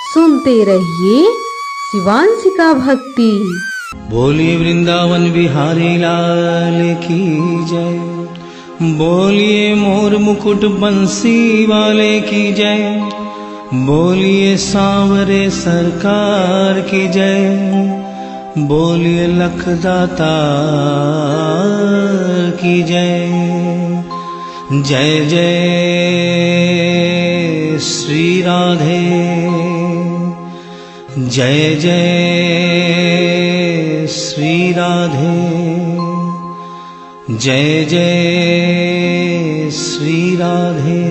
सुनते रहिए शिवांशिका भक्ति। बोलिए वृंदावन बिहारी लाल की जय, बोलिए मोर मुकुट बंसी वाले की जय, बोलिए सांवरे सरकार की जय, बोलिए लखदाता की जय। जय जय श्री राधे, जय जय श्री राधे, जय जय श्री राधे।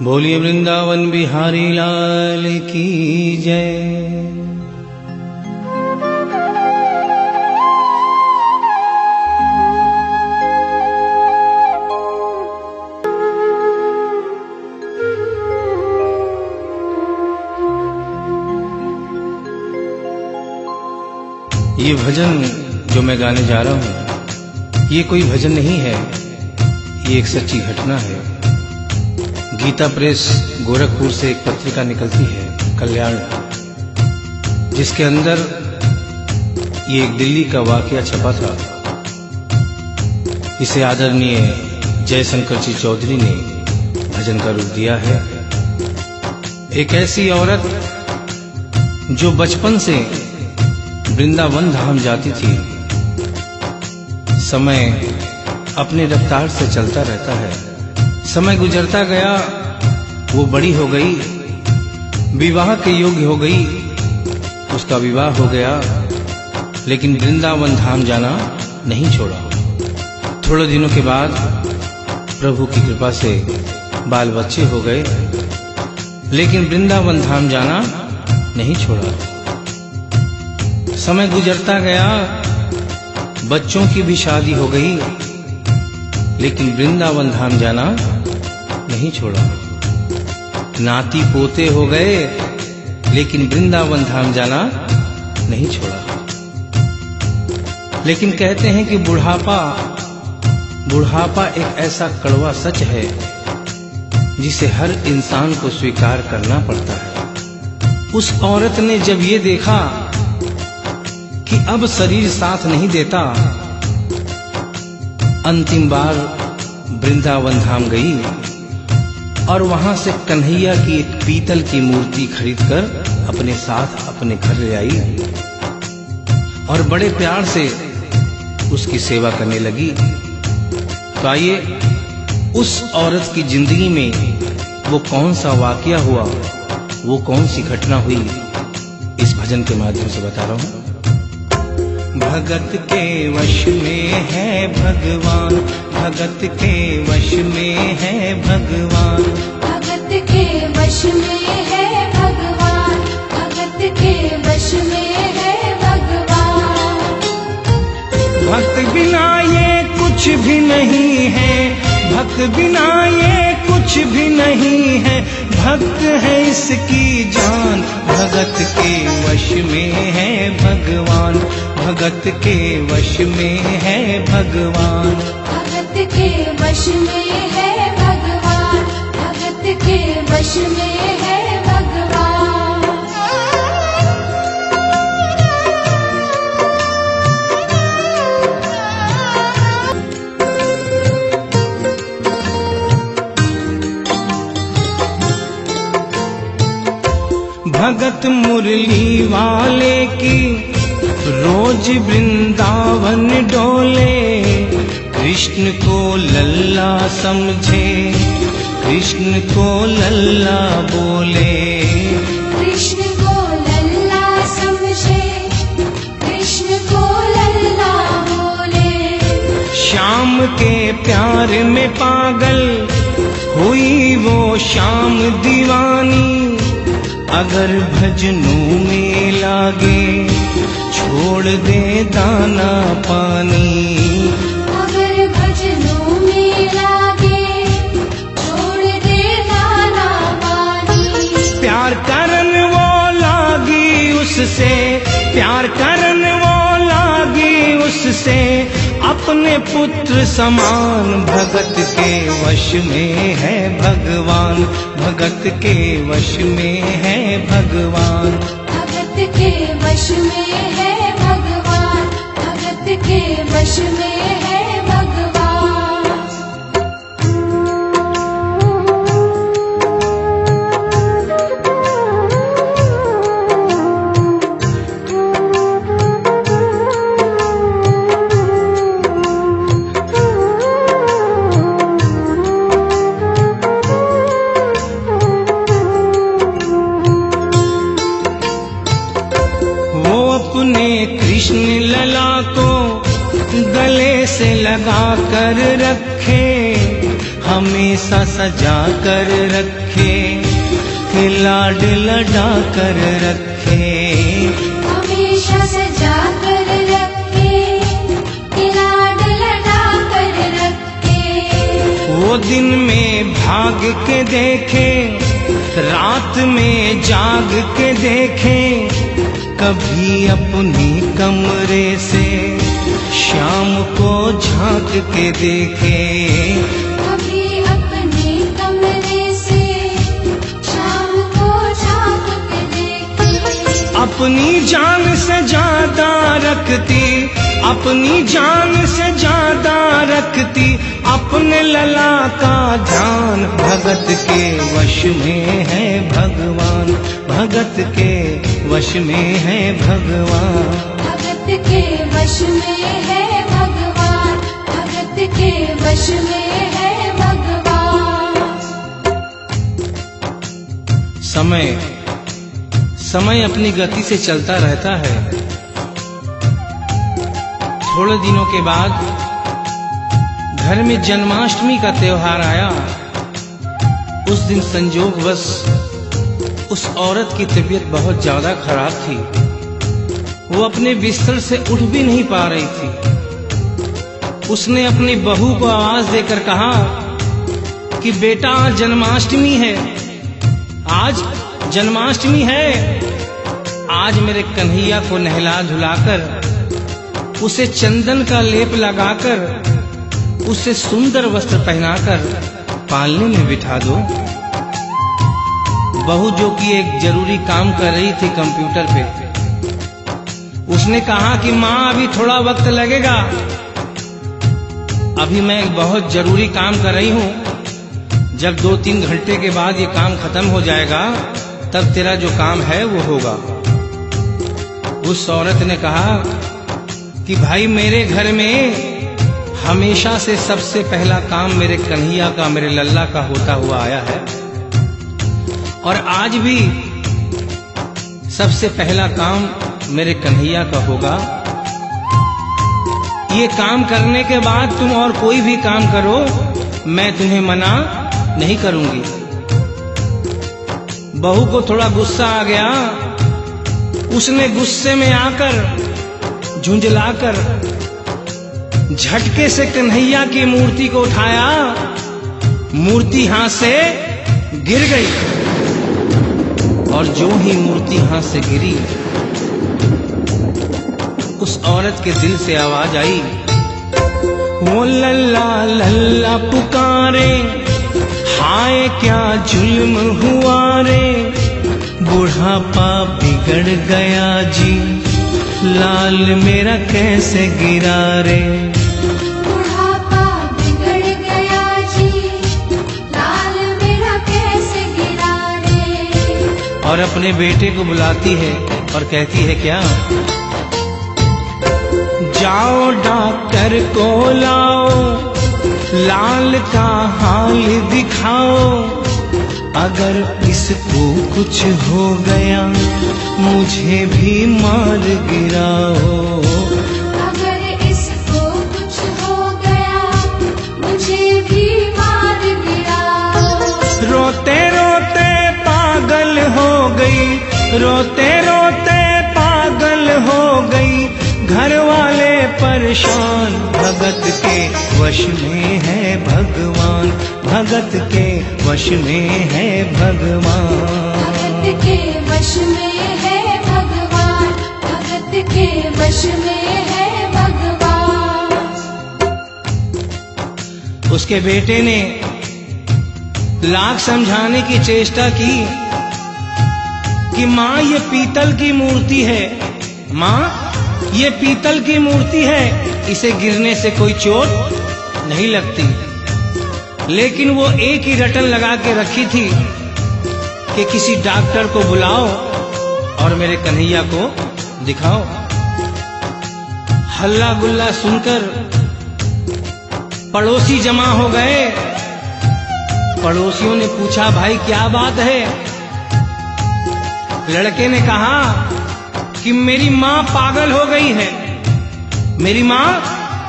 बोलिए वृंदावन बिहारी लाल की जय। ये भजन जो मैं गाने जा रहा हूँ, ये कोई भजन नहीं है, ये एक सच्ची घटना है। गीता प्रेस गोरखपुर से एक पत्रिका निकलती है कल्याण, जिसके अंदर ये एक दिल्ली का वाकया छपा था। इसे आदरणीय जयशंकर जी चौधरी ने भजन का रूप दिया है। एक ऐसी औरत जो बचपन से वृंदावन धाम जाती थी, समय अपने रफ्तार से चलता रहता है। समय गुजरता गया, वो बड़ी हो गई, विवाह के योग्य हो गई, उसका विवाह हो गया, लेकिन वृंदावन धाम जाना नहीं छोड़ा। थोड़े दिनों के बाद प्रभु की कृपा से बाल बच्चे हो गए, लेकिन वृंदावन धाम जाना नहीं छोड़ा। समय गुजरता गया, बच्चों की भी शादी हो गई, लेकिन वृंदावन धाम जाना नहीं छोड़ा। नाती पोते हो गए, लेकिन वृंदावन धाम जाना नहीं छोड़ा। लेकिन कहते हैं कि बुढ़ापा एक ऐसा कड़वा सच है जिसे हर इंसान को स्वीकार करना पड़ता है। उस औरत ने जब ये देखा कि अब शरीर साथ नहीं देता, अंतिम बार वृंदावन धाम गई और वहां से कन्हैया की एक पीतल की मूर्ति खरीदकर अपने साथ अपने घर ले आई और बड़े प्यार से उसकी सेवा करने लगी। तो आइए उस औरत की जिंदगी में वो कौन सा वाकया हुआ, वो कौन सी घटना हुई, इस भजन के माध्यम से बता रहा हूं। भगत के वश में है भगवान, भगत के वश में है भगवान, भगत के वश में है भगवान, भगत के वश में है भगवान। भक्त बिना ये कुछ भी नहीं है, भक्त बिना ये कुछ भी नहीं है, भक्त है इसकी जान। भगत के वश में है भगवान, भगत के वश में है भगवान, भगत के वश में है भगवान, भगत के वश में है भगवान। भगत मुरली वाले की रोज वृंदावन डोले, कृष्ण को लल्ला समझे, कृष्ण को लल्ला बोले, कृष्ण को लल्ला समझे, कृष्ण को लल्ला बोले। श्याम के प्यार में पागल हुई वो श्याम दीवानी, अगर भजनों में लागे छोड़ दे दाना पानी, अगर भजनों में लागे छोड़ दे दाना पानी। प्यार करन वो लागी उससे, प्यार करन वो लागी उससे, अपने पुत्र समान भगत के वश में है भगवान, भगत के वश में है भगवान। भगत के वश में है भगवान, भगत के वश में है भगवान। कृष्ण लला को गले से लगा कर रखे, हमेशा सजा कर रखे, लाड लडा कर रखे, हमेशा सजा कर रखे, लाड लडा कर रखे। वो दिन में भाग के देखे, रात में जाग के देखे, कभी अपनी कमरे से शाम को झांक के देखे, कभी अपने कमरे से शाम को झांक के देखे। अपनी जान से ज्यादा रखती, अपनी जान से ज्यादा रखती, अपने लला का ध्यान। भगत के वश में है भगवान, भगत के वश में है भगवान। भगत के वश में है भगवान, भगत के वश में है भगवान। समय अपनी गति से चलता रहता है। थोड़े दिनों के बाद घर में जन्माष्टमी का त्योहार आया। उस दिन संजोगवश उस औरत की तबीयत बहुत ज्यादा खराब थी। वो अपने बिस्तर से उठ भी नहीं पा रही थी। उसने अपनी बहू को आवाज देकर कहा कि बेटा आज जन्माष्टमी है, आज जन्माष्टमी है। आज मेरे कन्हैया को नहला धुलाकर, उसे चंदन का लेप लगाकर, उसे सुंदर वस्त्र पहनाकर पालने में बिठा दो। बहू जो कि एक जरूरी काम कर रही थी कंप्यूटर पे, उसने कहा कि माँ अभी थोड़ा वक्त लगेगा, अभी मैं एक बहुत जरूरी काम कर रही हूँ। जब 2-3 घंटे के बाद ये काम खत्म हो जाएगा तब तेरा जो काम है वो होगा। उस औरत ने कहा कि भाई मेरे घर में हमेशा से सबसे पहला काम मेरे कन्हैया का, मेरे लल्ला का होता हुआ आया है, और आज भी सबसे पहला काम मेरे कन्हैया का होगा। ये काम करने के बाद तुम और कोई भी काम करो, मैं तुम्हें मना नहीं करूंगी। बहू को थोड़ा गुस्सा आ गया। उसने गुस्से में आकर, झुंझलाकर झटके से कन्हैया की मूर्ति को उठाया। मूर्ति हाथ से गिर गई, और जो ही मूर्ति हाथ से गिरी, उस औरत के दिल से आवाज आई, वो लल्ला लल्ला पुकारे, हाय क्या जुल्म हुआ रे, बुढ़ापा बिगड़ गया जी, लाल मेरा कैसे गिरा रे। बुढ़ापा बिगड़ गया जी, लाल मेरा कैसे गिरा रे। और अपने बेटे को बुलाती है और कहती है क्या, जाओ डॉक्टर को लाओ, लाल का हाल दिखाओ, अगर इसको कुछ हो गया मुझे भी मार गिराओ। अगर इसको कुछ हो गया मुझे भी मार गिराओ। रोते रोते पागल हो गई, रोते रोते पागल हो गई, घर वाले परेशान। भगत के वश में है भगवान, भगत के वश में है भगवान। भगत के वश में है भगवान, भगत के वश में है भगवान। उसके बेटे ने लाख समझाने की चेष्टा की कि माँ ये पीतल की मूर्ति है, माँ ये पीतल की मूर्ति है, इसे गिरने से कोई चोट नहीं लगती। लेकिन वो एक ही रटन लगा के रखी थी कि किसी डॉक्टर को बुलाओ और मेरे कन्हैया को दिखाओ। हल्ला गुल्ला सुनकर पड़ोसी जमा हो गए। पड़ोसियों ने पूछा, भाई क्या बात है? लड़के ने कहा कि मेरी माँ पागल हो गई है, मेरी माँ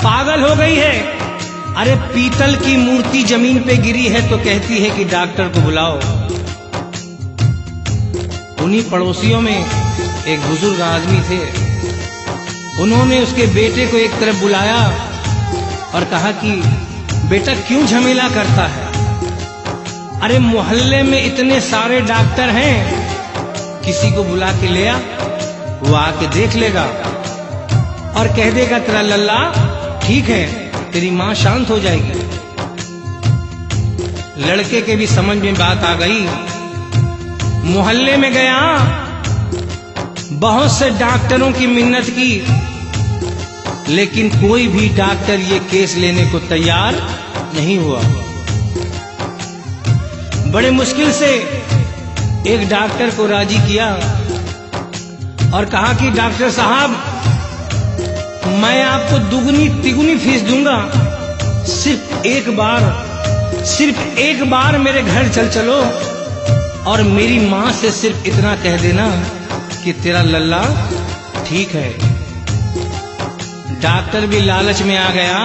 पागल हो गई है। अरे पीतल की मूर्ति जमीन पे गिरी है तो कहती है कि डॉक्टर को बुलाओ। उन्हीं पड़ोसियों में एक बुजुर्ग आदमी थे। उन्होंने उसके बेटे को एक तरफ बुलाया और कहा कि बेटा क्यों झमेला करता है? अरे मोहल्ले में इतने सारे डॉक्टर हैं, किसी को बुला के ले आ, वो आके देख लेगा और कह देगा तेरा लल्ला ठीक है, तेरी मां शांत हो जाएगी। लड़के के भी समझ में बात आ गई। मोहल्ले में गया, बहुत से डॉक्टरों की मिन्नत की, लेकिन कोई भी डॉक्टर ये केस लेने को तैयार नहीं हुआ। बड़े मुश्किल से एक डॉक्टर को राजी किया और कहा कि डॉक्टर साहब मैं आपको दुगनी तिगुनी फीस दूंगा, सिर्फ एक बार मेरे घर चलो और मेरी मां से सिर्फ इतना कह देना कि तेरा लल्ला ठीक है। डॉक्टर भी लालच में आ गया,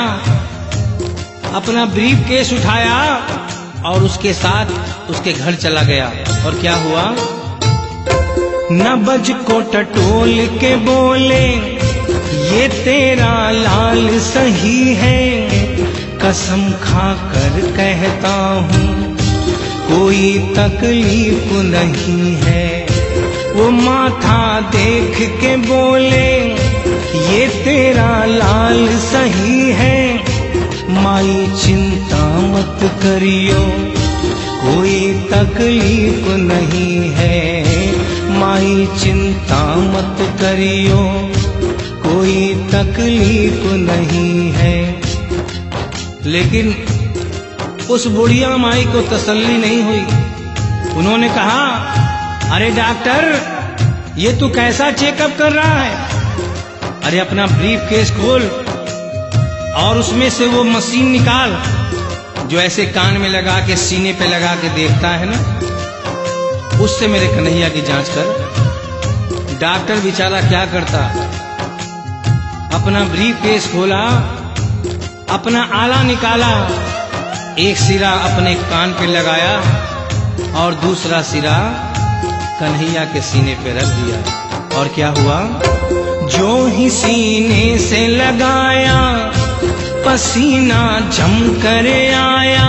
अपना ब्रीफ केस उठाया और उसके साथ उसके घर चला गया। और क्या हुआ? नबज को टटोल के बोले ये तेरा लाल सही है, कसम खाकर कहता हूँ कोई तकलीफ नहीं है। वो माथा देख के बोले ये तेरा लाल सही है, माई चिंता मत करियो कोई तकलीफ नहीं है, माई चिंता मत करियो कोई तकलीफ नहीं है। लेकिन उस बुढ़िया माई को तसल्ली नहीं हुई। उन्होंने कहा, अरे डॉक्टर ये तू कैसा चेकअप कर रहा है? अरे अपना ब्रीफ केस खोल और उसमें से वो मशीन निकाल जो ऐसे कान में लगा के सीने पे लगा के देखता है ना, उससे मेरे कन्हैया की जांच कर। डॉक्टर बेचारा क्या करता, अपना ब्रीफ केस खोला, अपना आला निकाला, एक सिरा अपने कान पे लगाया और दूसरा सिरा कन्हैया के सीने पे रख दिया। और क्या हुआ? जो ही सीने से लगाया पसीना जम कर आया,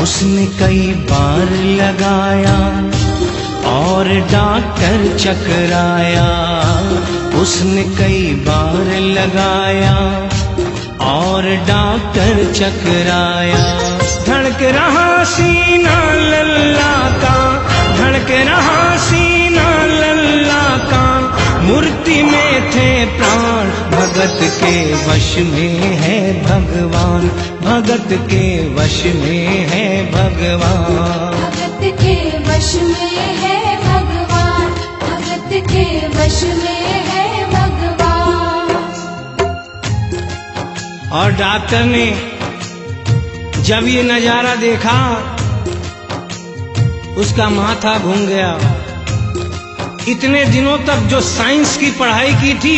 उसने कई बार लगाया और डॉक्टर चकराया, उसने कई बार लगाया और डॉक्टर चकराया। धड़क रहा सीना लल्ला का, धड़क रहा सीना लल्ला का, मूर्ति में थे प्राण, भगत के वश में है भगवान, भगत के वश में है भगवान, भगत के वश में है भगवान, भगत के वश में है भगवान। और डॉक्टर ने जब ये नजारा देखा उसका माथा घूम गया। इतने दिनों तक जो साइंस की पढ़ाई की थी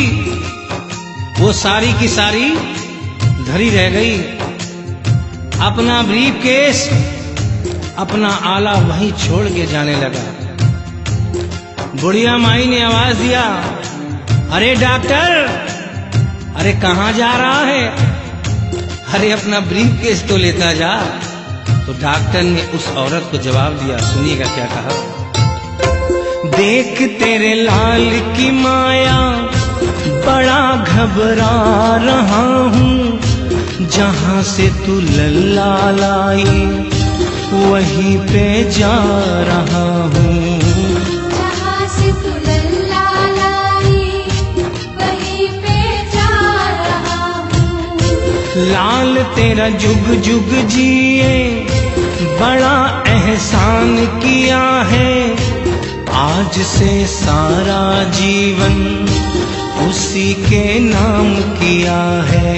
वो सारी की सारी धरी रह गई। अपना ब्रीफ केस, अपना आला वहीं छोड़ के जाने लगा। बुढ़िया माई ने आवाज दिया, अरे डॉक्टर, अरे कहाँ जा रहा है? अरे अपना ब्रीफ केस तो लेता जा। तो डॉक्टर ने उस औरत को जवाब दिया, सुनिएगा क्या कहा। देख तेरे लाल की माया बड़ा घबरा रहा हूँ, जहाँ से तू लल्ला लाई वहीं पे जा रहा हूँ। जहाँ से तू लल्ला लाई वहीं पे जा रहा हूँ। लाल तेरा जुग जुग जिए बड़ा एहसान किया है, आज से सारा जीवन उसी के नाम किया है।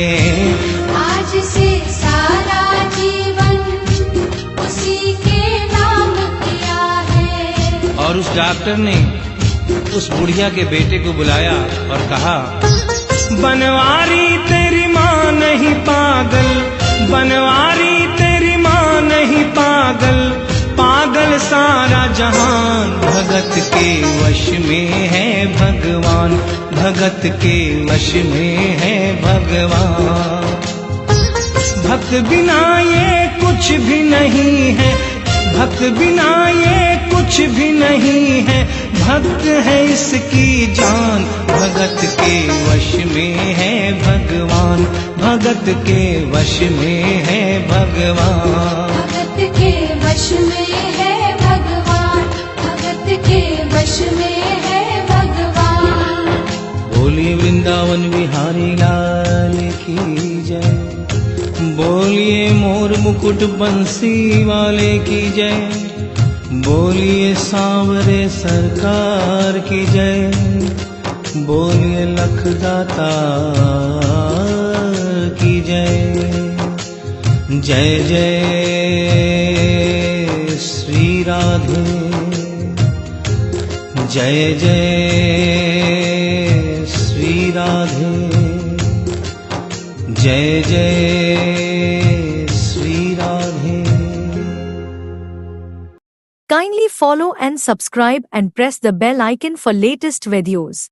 आज से सारा जीवन उसी के नाम किया है। और उस डॉक्टर ने उस बुढ़िया के बेटे को बुलाया और कहा, बनवारी तेरी माँ नहीं पागल, बनवारी तेरी माँ नहीं पागल, पागल सारा जहान भगत के वश में है भगवान, भगत के वश में है भगवान। भक्त बिना ये कुछ भी नहीं है, भक्त बिना ये कुछ भी नहीं है, भक्त है इसकी जान, भगत के वश में है भगवान, भगत के वश में है भगवान। भगत के वश में है भगवान, भगत के वश में है भगवान। बोलिए वृंदावन बिहारी लाल की जय, बोलिए मोर मुकुट बंसी वाले की जय, बोलिए सांवरे सरकार की जय, बोलिए लखदाता की जय। जय जय श्री राधे, जय जय श्री राधे, जय जय Shri Radhe. Kindly follow and subscribe and press the bell icon for latest videos.